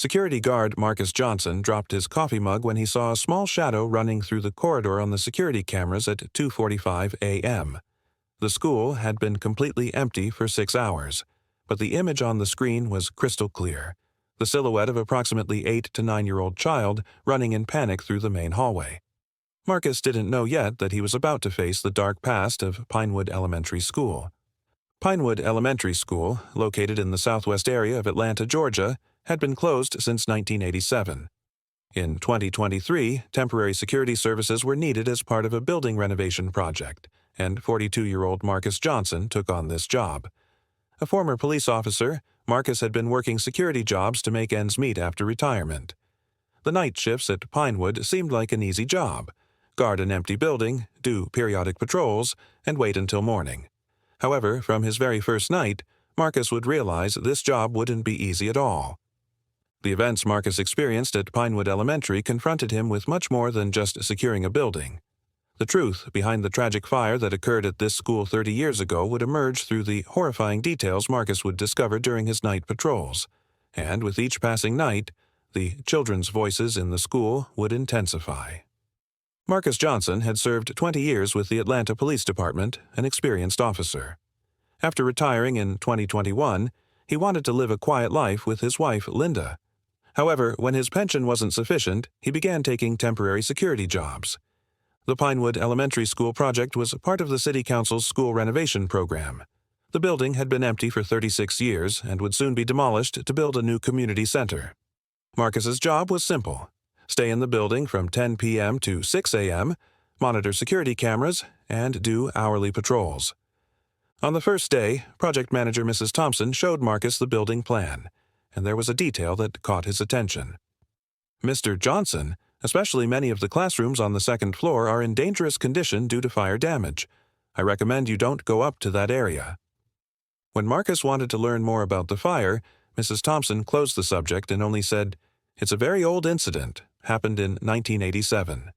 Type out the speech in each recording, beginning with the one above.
Security guard Marcus Johnson dropped his coffee mug when he saw a small shadow running through the corridor on the security cameras at 2:45 a.m. The school had been completely empty for 6 hours, but the image on the screen was crystal clear, the silhouette of approximately 8 to 9-year-old child running in panic through the main hallway. Marcus didn't know yet that he was about to face the dark past of Pinewood Elementary School. Pinewood Elementary School, located in the southwest area of Atlanta, Georgia, had been closed since 1987. In 2023, temporary security services were needed as part of a building renovation project, and 42-year-old Marcus Johnson took on this job. A former police officer, Marcus had been working security jobs to make ends meet after retirement. The night shifts at Pinewood seemed like an easy job: guard an empty building, do periodic patrols, and wait until morning. However, from his very first night, Marcus would realize this job wouldn't be easy at all. The events Marcus experienced at Pinewood Elementary confronted him with much more than just securing a building. The truth behind the tragic fire that occurred at this school 30 years ago would emerge through the horrifying details Marcus would discover during his night patrols, and with each passing night, the children's voices in the school would intensify. Marcus Johnson had served 20 years with the Atlanta Police Department, an experienced officer. After retiring in 2021, he wanted to live a quiet life with his wife, Linda. However, when his pension wasn't sufficient, he began taking temporary security jobs. The Pinewood Elementary School project was part of the City Council's school renovation program. The building had been empty for 36 years and would soon be demolished to build a new community center. Marcus's job was simple: stay in the building from 10 p.m. to 6 a.m., monitor security cameras, and do hourly patrols. On the first day, project manager Mrs. Thompson showed Marcus the building plan, and there was a detail that caught his attention. "Mr. Johnson, especially many of the classrooms on the second floor are in dangerous condition due to fire damage. I recommend you don't go up to that area." When Marcus wanted to learn more about the fire, Mrs. Thompson closed the subject and only said, "It's a very old incident, happened in 1987.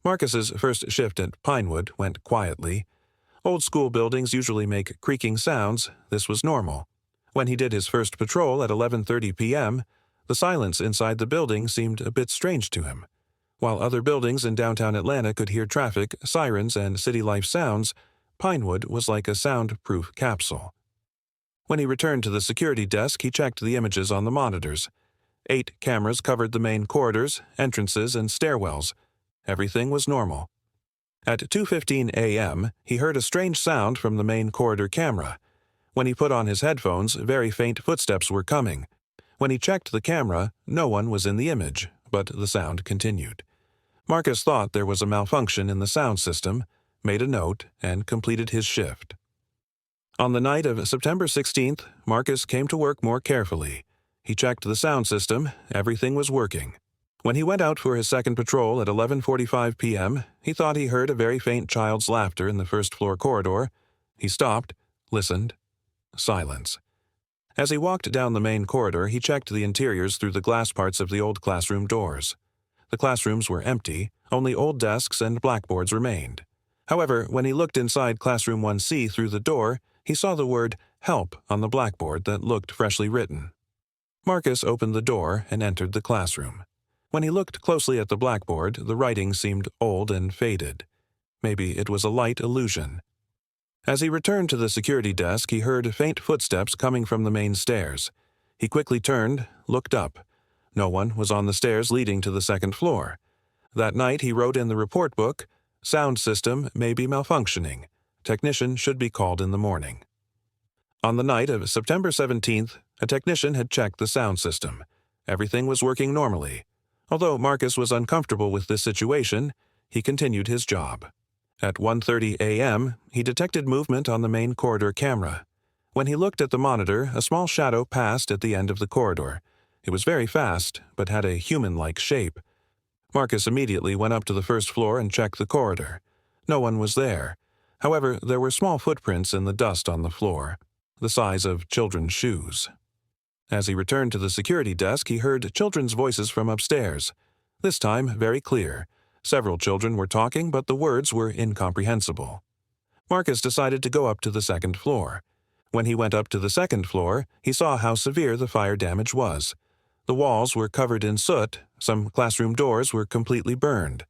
Marcus's first shift at Pinewood went quietly. Old school buildings usually make creaking sounds. This was normal. When he did his first patrol at 11:30 p.m., the silence inside the building seemed a bit strange to him. While other buildings in downtown Atlanta could hear traffic, sirens, and city life sounds, Pinewood was like a soundproof capsule. When he returned to the security desk, he checked the images on the monitors. 8 cameras covered the main corridors, entrances, and stairwells. Everything was normal. At 2:15 a.m., he heard a strange sound from the main corridor camera. When he put on his headphones, very faint footsteps were coming. When he checked the camera, no one was in the image, but the sound continued. Marcus thought there was a malfunction in the sound system, made a note, and completed his shift. On the night of September 16th, Marcus came to work more carefully. He checked the sound system. Everything was working. When he went out for his second patrol at 11:45 p.m., he thought he heard a very faint child's laughter in the first-floor corridor. He stopped, listened. Silence. As he walked down the main corridor, he checked the interiors through the glass parts of the old classroom doors. The classrooms were empty. Only old desks and blackboards remained. However, when he looked inside Classroom 1C through the door, he saw the word "Help" on the blackboard that looked freshly written. Marcus opened the door and entered the classroom. When he looked closely at the blackboard, the writing seemed old and faded. Maybe it was a light illusion. As he returned to the security desk, he heard faint footsteps coming from the main stairs. He quickly turned, looked up. No one was on the stairs leading to the second floor. That night he wrote in the report book, "Sound system may be malfunctioning. Technician should be called in the morning." On the night of September 17th, a technician had checked the sound system. Everything was working normally. Although Marcus was uncomfortable with this situation, he continued his job. At 1:30 a.m., he detected movement on the main corridor camera. When he looked at the monitor, a small shadow passed at the end of the corridor. It was very fast, but had a human-like shape. Marcus immediately went up to the first floor and checked the corridor. No one was there. However, there were small footprints in the dust on the floor, the size of children's shoes. As he returned to the security desk, he heard children's voices from upstairs. This time, very clear. Several children were talking, but the words were incomprehensible. Marcus decided to go up to the second floor. When he went up to the second floor, he saw how severe the fire damage was. The walls were covered in soot, some classroom doors were completely burned.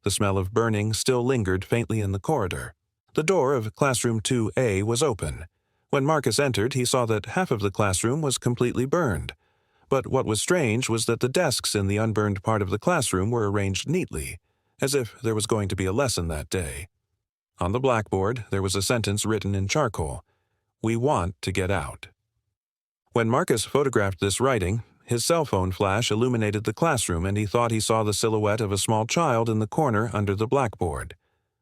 The smell of burning still lingered faintly in the corridor. The door of classroom 2A was open. When Marcus entered, he saw that half of the classroom was completely burned. But what was strange was that the desks in the unburned part of the classroom were arranged neatly, as if there was going to be a lesson that day. On the blackboard, there was a sentence written in charcoal: "We want to get out." When Marcus photographed this writing, his cell phone flash illuminated the classroom and he thought he saw the silhouette of a small child in the corner under the blackboard.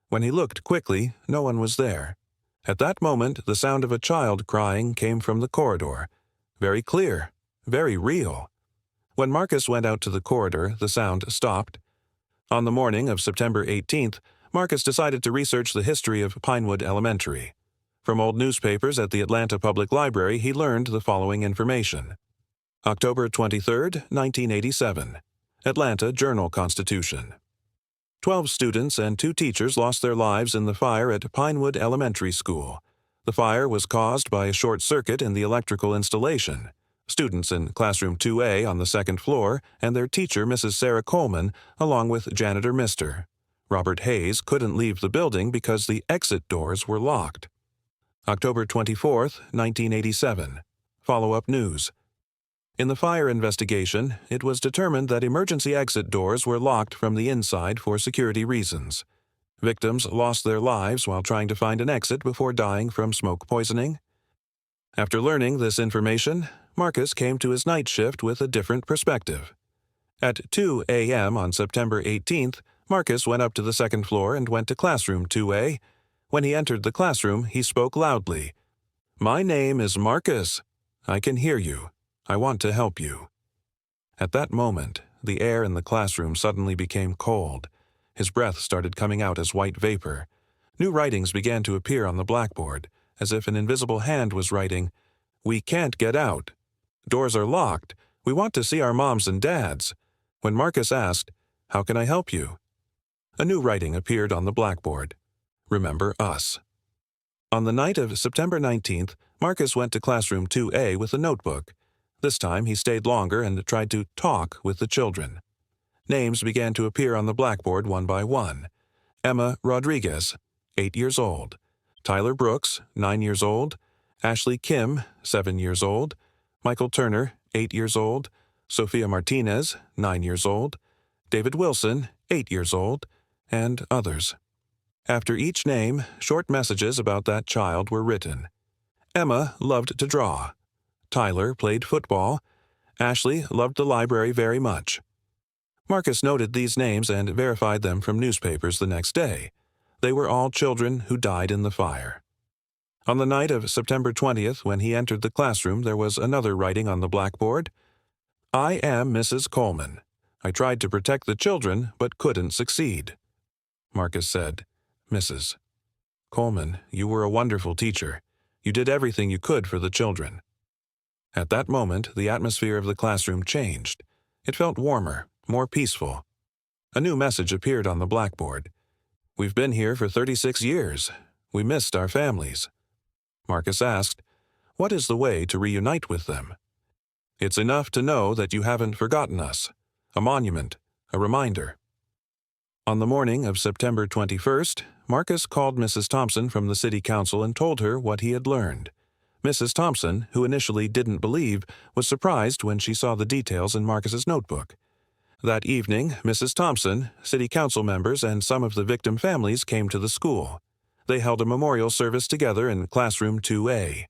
When he looked quickly, no one was there. At that moment, the sound of a child crying came from the corridor. Very clear, very real. When Marcus went out to the corridor, the sound stopped. On the morning of September 18th, Marcus decided to research the history of Pinewood Elementary. From old newspapers at the Atlanta Public Library, he learned the following information. October 23, 1987. Atlanta Journal-Constitution. 12 students and 2 teachers lost their lives in the fire at Pinewood Elementary School. The fire was caused by a short circuit in the electrical installation. Students in classroom 2A on the second floor and their teacher, Mrs. Sarah Coleman, along with janitor Mr. Robert Hayes, couldn't leave the building because the exit doors were locked. October 24, 1987. Follow-up news. In the fire investigation, it was determined that emergency exit doors were locked from the inside for security reasons. Victims lost their lives while trying to find an exit before dying from smoke poisoning. After learning this information, Marcus came to his night shift with a different perspective. At 2 a.m. on September 18th, Marcus went up to the second floor and went to classroom 2A. When he entered the classroom, he spoke loudly. "My name is Marcus. I can hear you. I want to help you." At that moment, the air in the classroom suddenly became cold. His breath started coming out as white vapor. New writings began to appear on the blackboard, as if an invisible hand was writing, "We can't get out. Doors are locked. We want to see our moms and dads." When Marcus asked, "How can I help you?" a new writing appeared on the blackboard. "Remember us." On the night of September 19th, Marcus went to classroom 2A with a notebook. This time he stayed longer and tried to talk with the children. Names began to appear on the blackboard one by one. Emma Rodriguez, 8 years old. Tyler Brooks, 9 years old. Ashley Kim, 7 years old. Michael Turner, 8 years old. Sophia Martinez, 9 years old. David Wilson, 8 years old. And others. After each name, short messages about that child were written. Emma loved to draw. Tyler played football. Ashley loved the library very much. Marcus noted these names and verified them from newspapers the next day. They were all children who died in the fire. On the night of September 20th, when he entered the classroom, there was another writing on the blackboard. "I am Mrs. Coleman. I tried to protect the children, but couldn't succeed." Marcus said, "Mrs. Coleman, you were a wonderful teacher. You did everything you could for the children." At that moment, the atmosphere of the classroom changed. It felt warmer, more peaceful. A new message appeared on the blackboard. "We've been here for 36 years. We missed our families." Marcus asked, "What is the way to reunite with them?" "It's enough to know that you haven't forgotten us. A monument, a reminder." On the morning of September 21st, Marcus called Mrs. Thompson from the city council and told her what he had learned. Mrs. Thompson, who initially didn't believe, was surprised when she saw the details in Marcus's notebook. That evening, Mrs. Thompson, city council members, and some of the victim families came to the school. They held a memorial service together in classroom 2A.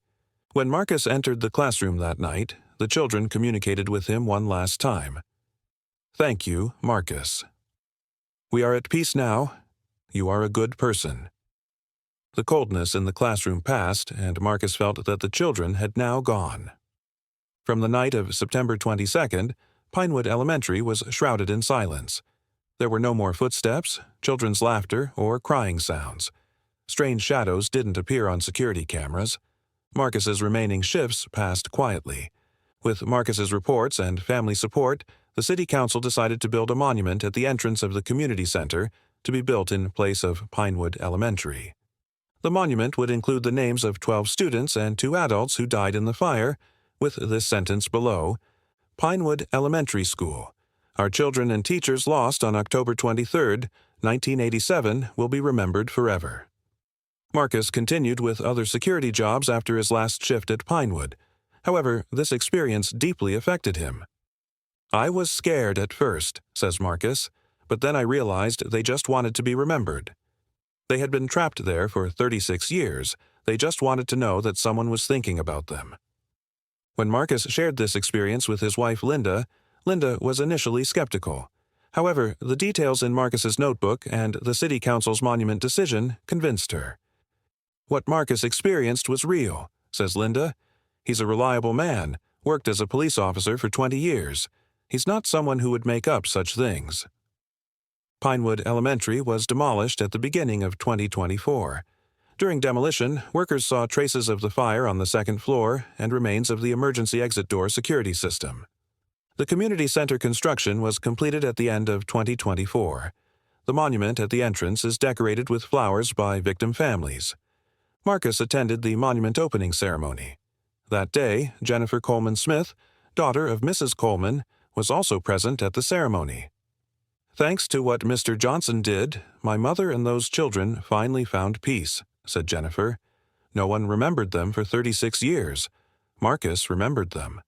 When Marcus entered the classroom that night, the children communicated with him one last time. "Thank you, Marcus. We are at peace now. You are a good person." The coldness in the classroom passed, and Marcus felt that the children had now gone. From the night of September 22nd, Pinewood Elementary was shrouded in silence. There were no more footsteps, children's laughter, or crying sounds. Strange shadows didn't appear on security cameras. Marcus's remaining shifts passed quietly. With Marcus's reports and family support, the city council decided to build a monument at the entrance of the community center to be built in place of Pinewood Elementary. The monument would include the names of 12 students and 2 adults who died in the fire, with this sentence below, Pinewood Elementary School. Our children and teachers lost on October 23, 1987 will be remembered forever. Marcus continued with other security jobs after his last shift at Pinewood. However, this experience deeply affected him. "I was scared at first," says Marcus, "but then I realized they just wanted to be remembered. They had been trapped there for 36 years. They just wanted to know that someone was thinking about them." When Marcus shared this experience with his wife Linda, Linda was initially skeptical. However, the details in Marcus's notebook and the City Council's monument decision convinced her. "What Marcus experienced was real," says Linda. "He's a reliable man, worked as a police officer for 20 years. He's not someone who would make up such things." Pinewood Elementary was demolished at the beginning of 2024. During demolition, workers saw traces of the fire on the second floor and remains of the emergency exit door security system. The community center construction was completed at the end of 2024. The monument at the entrance is decorated with flowers by victim families. Marcus attended the monument opening ceremony. That day, Jennifer Coleman Smith, daughter of Mrs. Coleman, was also present at the ceremony. "Thanks to what Mr. Johnson did, my mother and those children finally found peace," said Jennifer. "No one remembered them for 36 years. Marcus remembered them."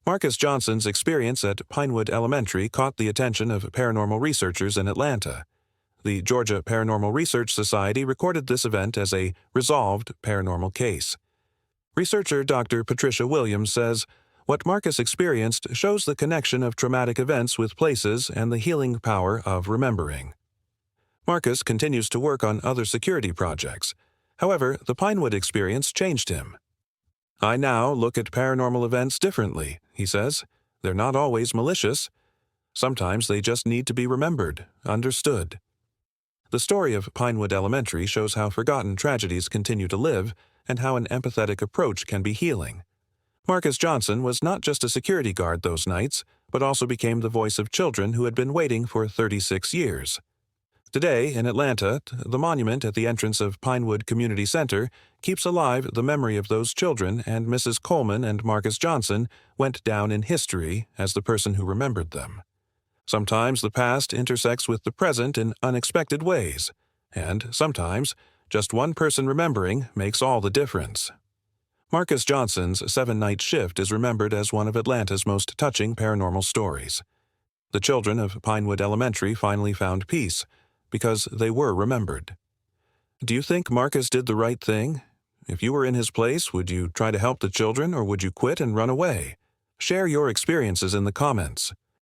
Marcus Johnson's experience at Pinewood Elementary caught the attention of paranormal researchers in Atlanta. The Georgia Paranormal Research Society recorded this event as a resolved paranormal case. Researcher Dr. Patricia Williams says, "What Marcus experienced shows the connection of traumatic events with places and the healing power of remembering." Marcus continues to work on other security projects. However, the Pinewood experience changed him. "I now look at paranormal events differently," he says. "They're not always malicious. Sometimes they just need to be remembered, understood." The story of Pinewood Elementary shows how forgotten tragedies continue to live and how an empathetic approach can be healing. Marcus Johnson was not just a security guard those nights, but also became the voice of children who had been waiting for 36 years. Today, in Atlanta, the monument at the entrance of Pinewood Community Center keeps alive the memory of those children, and Mrs. Coleman and Marcus Johnson went down in history as the person who remembered them. Sometimes the past intersects with the present in unexpected ways, and sometimes just one person remembering makes all the difference. Marcus Johnson's 7-night shift is remembered as one of Atlanta's most touching paranormal stories. The children of Pinewood Elementary finally found peace because they were remembered. Do you think Marcus did the right thing? If you were in his place, would you try to help the children or would you quit and run away? Share your experiences in the comments.